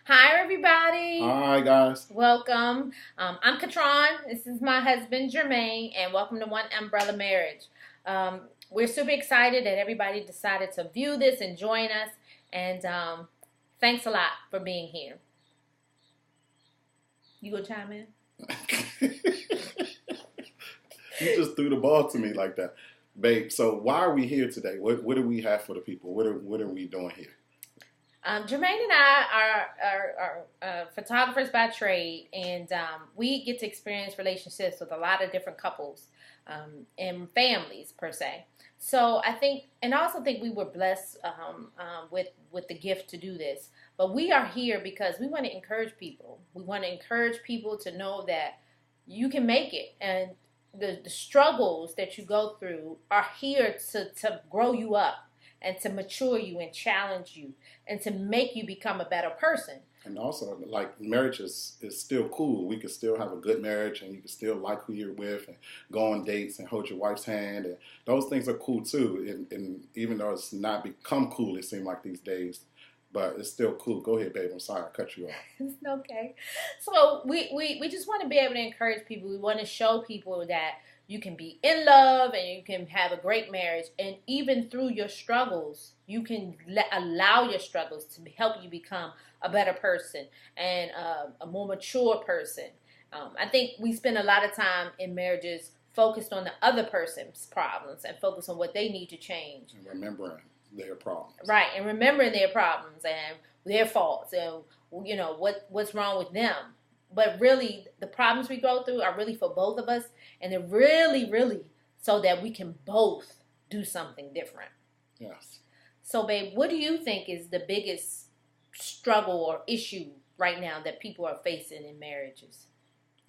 Hi, everybody. Hi, guys. Welcome. I'm Katron. This is my husband, Jermaine, and welcome to One Umbrella Marriage. We're super excited that everybody decided to view this and join us, and thanks a lot for being here. You gonna chime in? You just threw the ball to me like that, babe. So why are we here today? What do we have for the people? What are we doing here? Jermaine and I are photographers by trade, and we get to experience relationships with a lot of different couples and families per se. So I think, and I also think we were blessed with the gift to do this. But we are here because we want to encourage people. We want to encourage people to know that you can make it, and the struggles that you go through are here to grow you up and to mature you and challenge you and to make you become a better person. And also, like, marriage is still cool. We can still have a good marriage, and you can still like who you're with, and go on dates and hold your wife's hand, and those things are cool too. And even though it's not become cool, it seems like these days, but it's still cool. Go ahead, babe. I'm sorry I cut you off. It's okay. So we just want to be able to encourage people. We want to show people that you can be in love and you can have a great marriage. And even through your struggles, you can allow your struggles to help you become a better person and a more mature person. I think we spend a lot of time in marriages focused on the other person's problems and focus on what they need to change. And remembering their problems. Right, and remembering their problems and their faults and what's wrong with them. But really, the problems we go through are really for both of us, and they're really, really so that we can both do something different. Yes. So, babe, what do you think is the biggest struggle or issue right now that people are facing in marriages?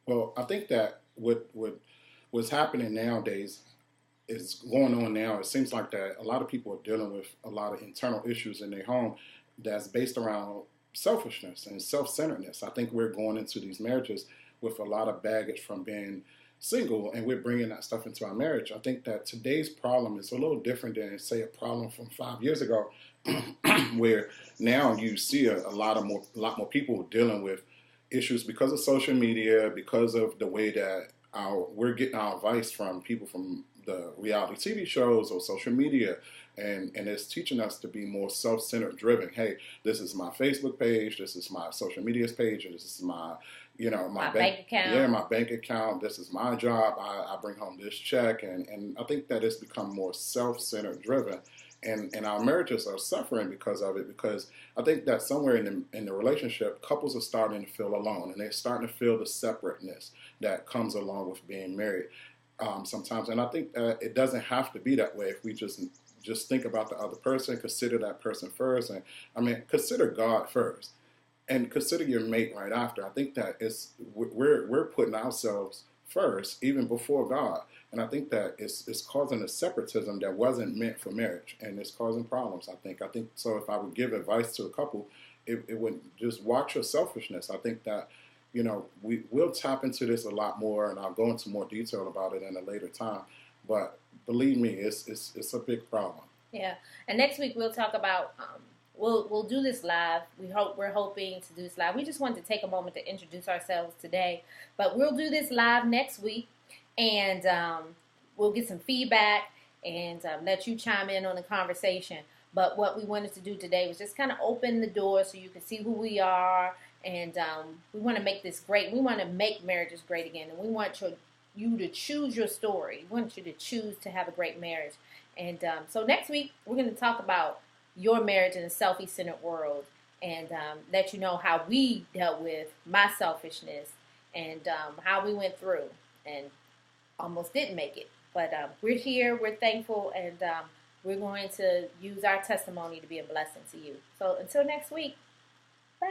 Well, I think that what's happening nowadays is going on now. It seems like that a lot of people are dealing with a lot of internal issues in their home that's based around selfishness and self-centeredness. I think we're going into these marriages with a lot of baggage from being single, and we're bringing that stuff into our marriage. I think that today's problem is a little different than, say, a problem from 5 years ago, where now you see a lot more people dealing with issues because of social media, because of the way that we're getting our advice from people from the reality TV shows or social media, and it's teaching us to be more self-centered driven. Hey, this is my Facebook page, this is my social media page, and this is my My bank account. yeah, my bank account, this is my job, I bring home this check, and I think that it's become more self-centered driven, and our marriages are suffering because of it, because I think that somewhere in the relationship, couples are starting to feel alone, and they're starting to feel the separateness that comes along with being married sometimes. And I think it doesn't have to be that way if we just think about the other person, consider that person first, and I mean, consider God first, and consider your mate right after. I think that we're putting ourselves first even before God, and I think that it's causing a separatism that wasn't meant for marriage, and it's causing problems. I think so. If I would give advice to a couple, it would just watch your selfishness. I think that we'll tap into this a lot more, and I'll go into more detail about it in a later time. But believe me, it's a big problem. Yeah, and next week we'll talk about. We'll do this live. We're hoping to do this live. We just wanted to take a moment to introduce ourselves today, but we'll do this live next week, and we'll get some feedback and let you chime in on the conversation. But what we wanted to do today was just kind of open the door so you can see who we are, and we want to make this great. We want to make marriages great again, and we want you to choose your story. We want you to choose to have a great marriage. And so next week we're going to talk about your marriage in a selfie-centered world, and let you know how we dealt with my selfishness and how we went through and almost didn't make it. But we're here, we're thankful, and we're going to use our testimony to be a blessing to you. So until next week, bye.